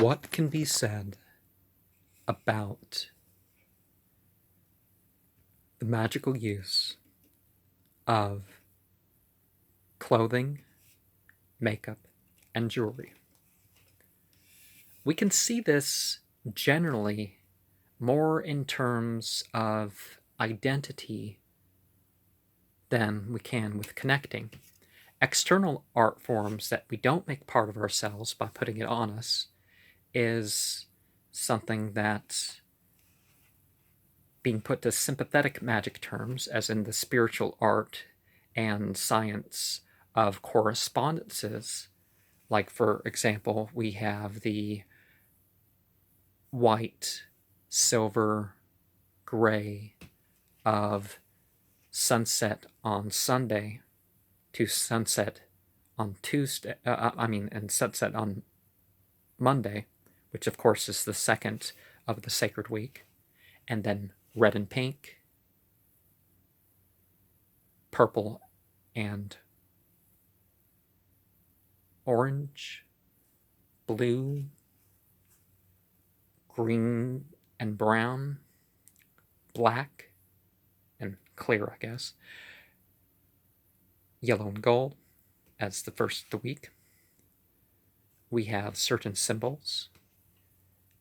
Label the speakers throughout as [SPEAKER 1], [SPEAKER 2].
[SPEAKER 1] What can be said about the magical use of clothing, makeup, and jewelry? We can see this generally more in terms of identity than we can with connecting. External art forms that we don't make part of ourselves by putting it on us is something that, being put to sympathetic magic terms, as in the spiritual art and science of correspondences, like for example, we have the white, silver, gray of sunset on Sunday to sunset on Tuesday, and sunset on Monday, which of course is the second of the sacred week, and then red and pink, purple and orange, blue, green and brown, black and clear, I guess, yellow and gold as the first of the week. We have certain symbols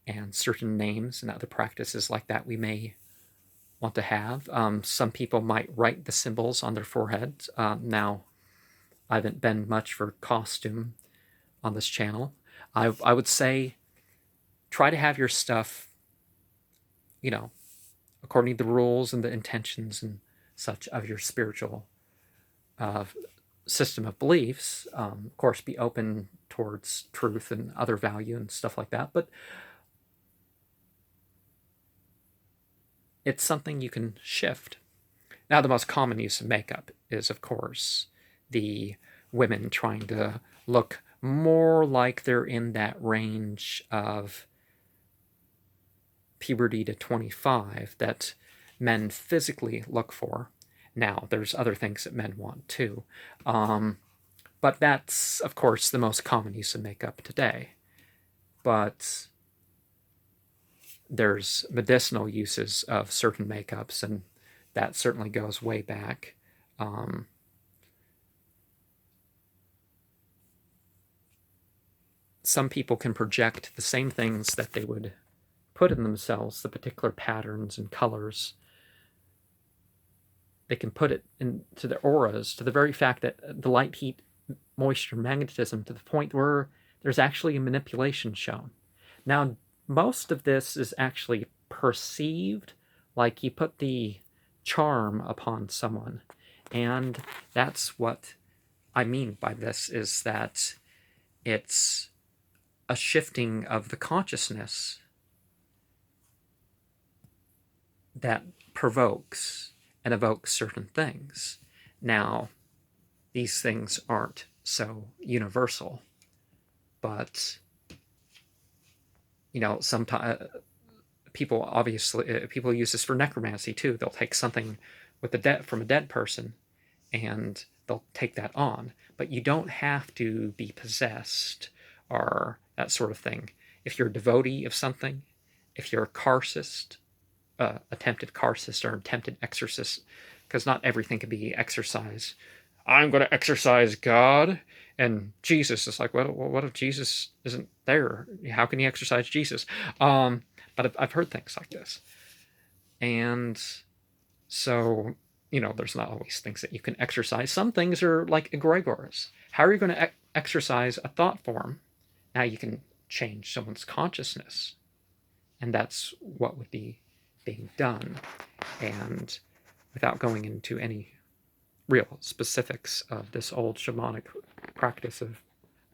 [SPEAKER 1] and certain names and other practices like that we may want to have. Some people might write the symbols on their foreheads. Now, I haven't been much for costume on this channel. I would say try to have your stuff, according to the rules and the intentions and such of your spiritual system of beliefs. Of course, be open towards truth and other value and stuff like that. But it's something you can shift. Now, the most common use of makeup is, of course, the women trying to look more like they're in that range of puberty to 25 that men physically look for. Now, there's other things that men want too. But that's, of course, the most common use of makeup today. But there's medicinal uses of certain makeups, and that certainly goes way back. Some people can project the same things that they would put in themselves, the particular patterns and colors. They can put it into their auras, to the very fact that the light, heat, moisture, magnetism, to the point where there's actually a manipulation shown. Now, most of this is actually perceived, like you put the charm upon someone. And that's what I mean by this, is that it's a shifting of the consciousness that provokes and evokes certain things. Now, these things aren't so universal, but sometimes people use this for necromancy too. They'll take something with from a dead person and they'll take that on. But you don't have to be possessed or that sort of thing. If you're a devotee of something, if you're a Karcist, attempted Karcist or attempted exorcist, because not everything can be exorcised. I'm going to exorcise God, and Jesus is like, what if Jesus isn't there? How can he exorcise Jesus? But I've heard things like this. And so, there's not always things that you can exercise. Some things are like egregores. How are you going to exercise a thought form? Now you can change someone's consciousness. And that's what would be being done. And without going into any real specifics of this old shamanic practice of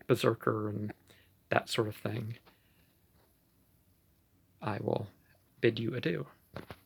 [SPEAKER 1] berserker and that sort of thing, I will bid you adieu.